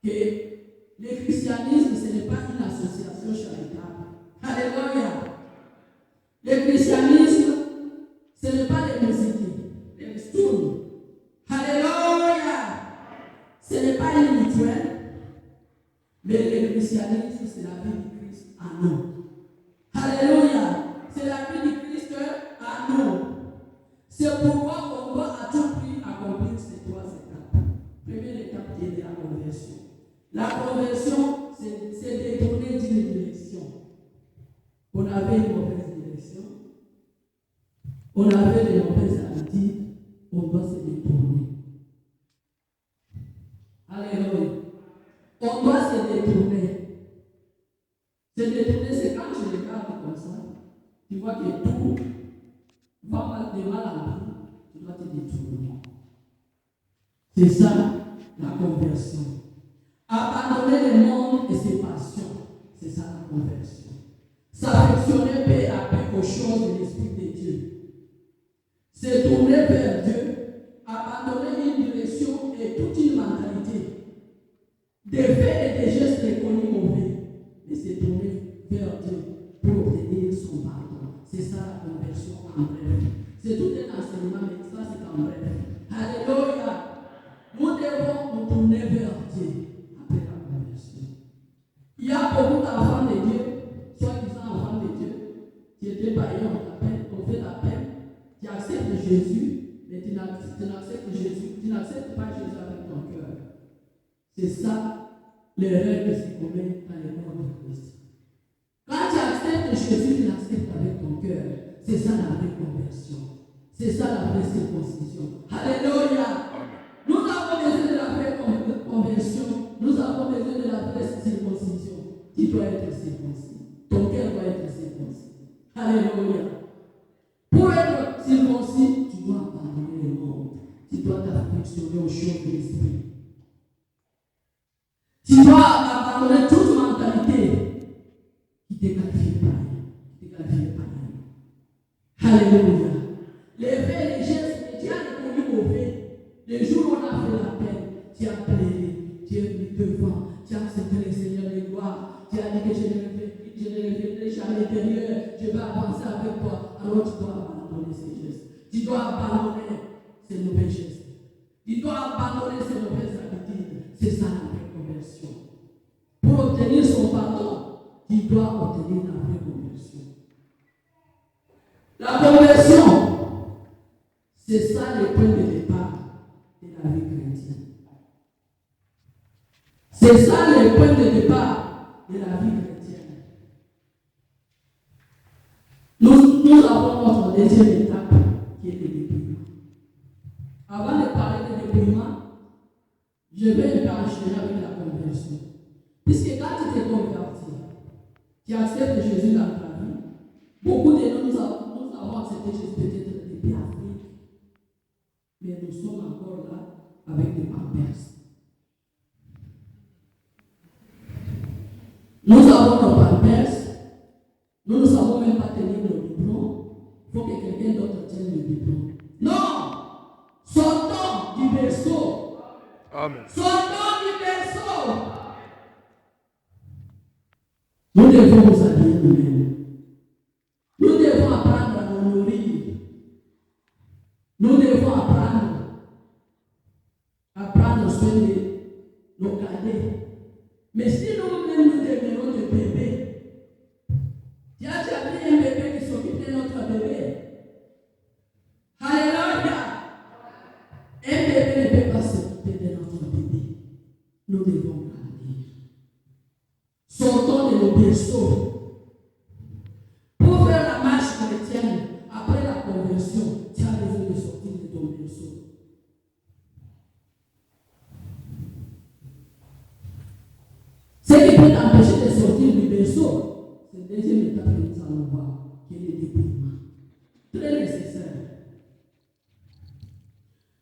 que le christianisme, ce n'est pas une association charitable. Alléluia. Le christianisme, ce n'est pas les musiques, les ristournes. Alléluia. Ce n'est pas une rituel, mais le christianisme, c'est la vie de Christ à nous. Alléluia. C'est la vie de Christ à nous. C'est pourquoi on doit à tout prix accomplir ces trois étapes. Première étape qui est la conversion. La conversion, c'est détourner d'une direction. On avait une mauvaise direction. On avait des mauvaises habitudes. On doit se détourner. Alléluia. On doit se détourner. Se détourner, c'est quand tu regardes comme ça. Tu vois que tout va de mal en pis. Tu dois te détourner. C'est ça la conversion. Abandonner le monde et ses passions. C'est ça la conversion. S'affectionner peu à peu aux choses de l'Esprit de Dieu. Se tourner vers Dieu. Abandonner une direction et toute une mentalité. Des faits et des gestes reconnus mauvais. Mais se tourner vers Dieu pour obtenir son pardon. C'est ça la conversion en bref. C'est tout un enseignement, mais ça c'est en bref. Alléluia. Nous devons nous tourner vers Dieu après la conversion. Il y a beaucoup d'enfants de Dieu, soi-disant enfants de Dieu, qui étaient païens, on fait la peine, qui acceptent Jésus, mais tu n'acceptes Jésus, tu n'acceptes pas Jésus avec ton cœur. C'est ça l'erreur que se commet dans les corps de Christ. Quand tu acceptes Jésus, tu l'acceptes avec ton cœur. C'est ça la vraie conversion. C'est ça la vraie circoncision. Alléluia. Nous avons besoin de la vraie conversion. Nous avons besoin de la vraie circoncision. Tu dois être circoncis. Ton cœur doit être circoncis. Alléluia. Pour être circoncis, tu dois abandonner le monde. Tu dois t'affectionner aux choses de l'esprit. Tu dois abandonner toute mentalité qui te qualifie pas. Alléluia. Les faits et les gestes que tu as reconnus mauvais, les jours où on a fait la peine, tu as pleuré, tu es venu devant, tu as accepté le Seigneur de gloire, tu as dit que je ne reviendrai jamais à l'intérieur, je vais avancer avec toi. Alors tu dois abandonner ces gestes. Tu dois abandonner ces mauvais gestes. Tu dois abandonner ces mauvaises habitudes. C'est ça la vraie conversion. Pour obtenir son pardon, tu dois obtenir la vraie conversion. La conversion, c'est ça le point de départ de la vie chrétienne. C'est ça le point de départ de la vie chrétienne. Nous avons notre deuxième étape qui est le dépouillement. Avant de parler de dépouillement, je vais enchaîner avec la conversion. Puisque quand tu t'es converti, tu acceptes Jésus dans ta vie. Beaucoup de nous avons accepté Jésus peut-être depuis l'Afrique. Mais nous sommes encore là avec des pampers. Nous avons nos pampers. Nous ne savons même pas tenir nos biberons. Il faut que quelqu'un d'autre tienne le biberon. Non! Sortons du berceau. Amen. Sortons du berceau. Nous devons nous habiller nous-mêmes. Nous devons apprendre à nous nourrir. Nous devons apprendre soin de nos cadets. Mais si nous-mêmes nous devenons des bébés, tu as déjà pris un bébé qui s'occupe de notre bébé. Alléluia! Un bébé ne peut pas s'occuper de notre bébé. Nous devons grandir. Sortons de nos berceaux. Pour faire la marche chrétienne, après la conversion, tu as besoin de sortir de ton berceau. Ce qui peut t'empêcher de sortir du berceau, c'est la deuxième étape que nous allons voir, qui est le dépouillement. Très nécessaire.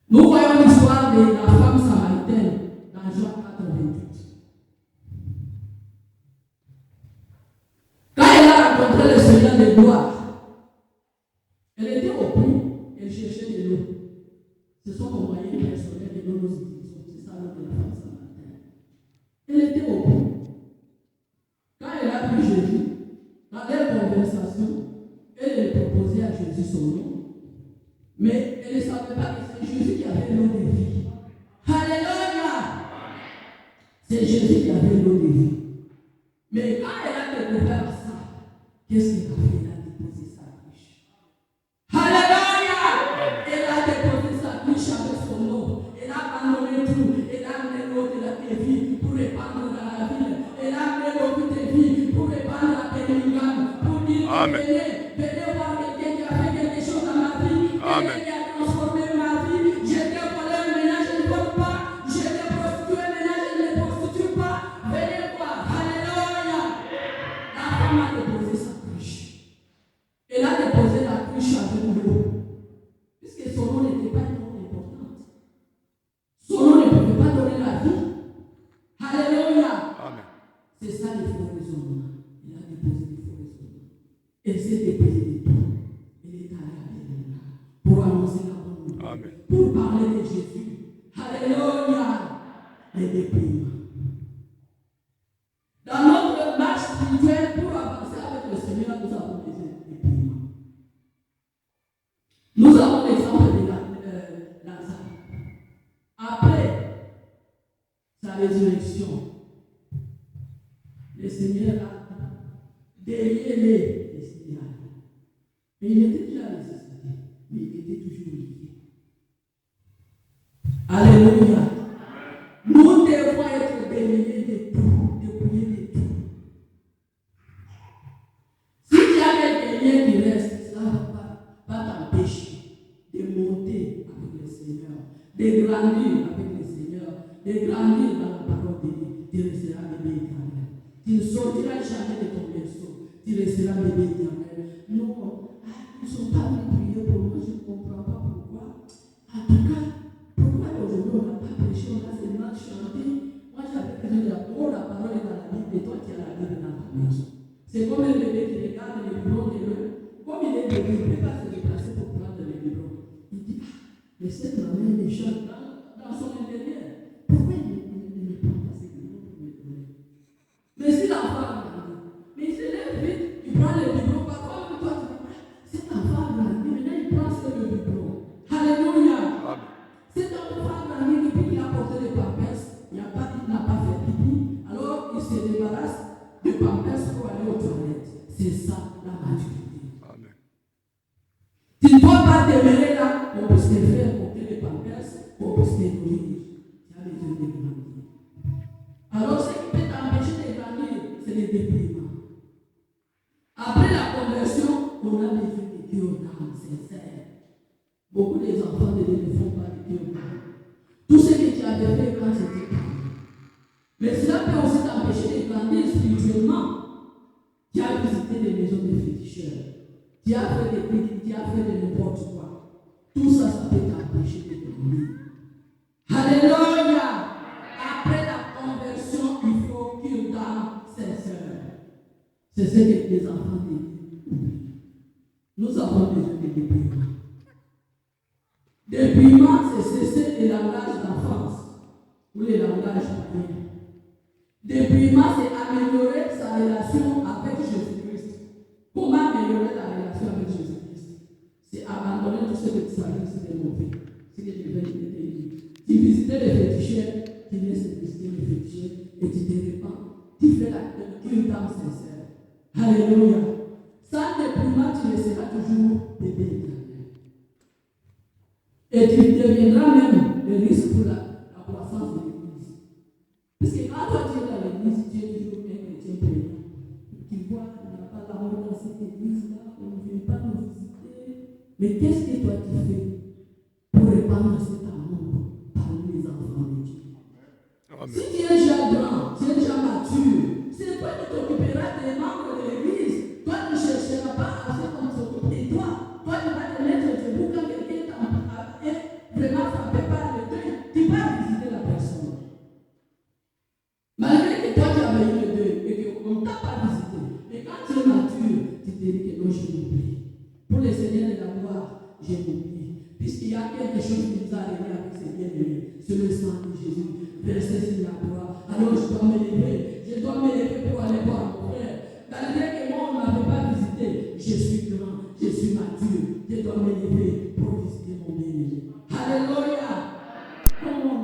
Nous voyons l'histoire de la femme samaritaine dans Jean 4:28. Quand elle a rencontré le Seigneur de gloire, elle était au puits, elle cherchait de l'eau. Ce sont nos moyens personnels que nous utilisons. C'est ça l'eau de la femme samaritaine. Mais elle ne savait pas que c'est Jésus qui avait l'eau de vie. Alléluia! C'est Jésus qui avait l'eau de vie. Mais quand elle a découvert ça, qu'est-ce qu'elle a fait? Elle a déposé sa cruche. Alléluia! Elle a déposé sa cruche avec son eau. Elle a abandonné tout. Elle a amené l'eau de la vie pour répandre dans la ville. Elle a amené l'eau de vie pour répandre à Birmingham. Pour dire venez voir quelqu'un qui a fait quelque chose dans ma vie. Quelqu'un qui a transformé ma vie. J'étais voleur, maintenant je ne vole pas. J'étais prostituée, maintenant je ne me prostitue pas. Venez voir. Alléluia! La femme a déposé sa cruche. Elle a déposé la cruche avec l'eau. Puisque son nom n'était pas une nom importante. Son nom ne pouvait pas donner la vie. Alléluia! Amen. C'est ça les faux raisonnements. Il a déposé des faux raisonnements. Elle s'est déposée de tout. Elle est allée à Bénin pour annoncer la bonne nouvelle. Pour parler de Jésus. Alléluia! Les déprimants. Dans notre marche spirituelle, pour avancer avec le Seigneur, nous avons besoin de déprimants. Nous avons l'exemple de Lazare. Après sa résurrection, le Seigneur a délié les esprits. Mais il était déjà ressuscité, mais il était toujours lié. Alléluia. Nous devons être déliés de tout, dépouillés de tout. Si tu as quelques liens qui restent, ça ne va pas t'empêcher de monter avec le Seigneur, de grandir avec le Seigneur, de grandir dans la parole de Dieu. Tu resteras bébé éternel. Tu ne sortiras jamais de ton berceau. Tu resteras bébé éternel. Non, ils ne sont pas venus prier pour moi, je ne comprends pas pourquoi. En tout cas, pourquoi aujourd'hui on n'a pas prêché, on a seulement chanté. Moi j'avais besoin d'apprendre la parole dans la Bible et toi tu as la Bible dans ta maison. C'est comme un bébé qui regarde les biberons de l'eau. Comme il est bébé, il ne peut pas se déplacer pour prendre les biberons. Il dit, mais cette maman est chante dans son intérieur. Pourquoi il ne prend pas ces biberons pour me donner? Mais si l'enfant a grandi, mais il se lève vite, il prend les biberons, parfois toi tu dis, cet enfant a grandi, maintenant il prend ce biberon. Alléluia! Cet enfant a grandi depuis qu'il a porté les pampers, il n'a pas fait pipi, alors il se débarrasse de pampers pour aller aux toilettes. C'est ça la maturité. Amen. Tu ne dois pas demeurer là, on peut se faire porter les pampers, on peut se nourrir. Tu as besoin de grandir. Alors ce qui peut t'empêcher de grandir, c'est le déprimant. Après la conversion, on a besoin de Dieu aux âmes sincères. Beaucoup des enfants de Dieu ne font pas de Dieu aux âmes. Tout ce que tu avais fait quand c'était pas. Mais cela peut aussi t'empêcher de grandir spirituellement. Tu as visité des maisons de féticheurs. Tu as fait des critiques, tu as fait de n'importe quoi. Tout ça, ça peut t'empêcher de grandir. Alléluia! Après la conversion, il faut qu'une âme sincère. C'est ce que les enfants disent. Nous avons besoin de déprimants. Déprimant, c'est cesser le langage d'enfance ou le langage païen. Déprimant, c'est améliorer sa relation avec Jésus-Christ. Comment améliorer la relation avec Jésus-Christ? C'est abandonner tout ce que tu savais que c'était mauvais. Ce que je vais te dire. Tu visitais les féticheurs, tu laisses visiter les féticheurs et tu te répands. Tu fais une âme sincère. Alléluia. Sans déprimant, tu resteras toujours bébé éternel. Et tu deviendras même le risque pour la croissance de l'Église. Parce que quand toi tu es dans l'Église, tu es toujours un chrétien prégnant. Tu vois, il n'y a pas d'amour dans cette Église-là, on ne vient pas nous visiter. Mais qu'est-ce que toi tu fais pour répandre cet amour parmi les enfants de Dieu? Amen. Si tu es déjà grand, tu es déjà mature, c'est toi qui t'occuperas des membres de l'Église. Toi, tu ne chercheras pas à faire comme s'occupe de toi. Toi, tu vas te mettre debout quand quelqu'un t'a vraiment frappé par le deuil. Tu vas visiter la personne. Malgré que toi, tu avais eu le deuil et qu'on ne t'a pas visité. Mais quand tu es mature, tu te dis que non, je m'oublie. Pour le Seigneur de la gloire, je m'oublie. Puisqu'il y a quelque chose qui nous a arrivé avec ces bien-aimés. C'est le sang de Jésus. Versé sur la croix. Alors je dois me lever. Je dois me lever pour aller voir mon frère. Malgré que moi, on ne m'avait pas visité, je suis grand, je suis mature. Je dois dois me lever pour visiter mon bien-aimé. Alléluia.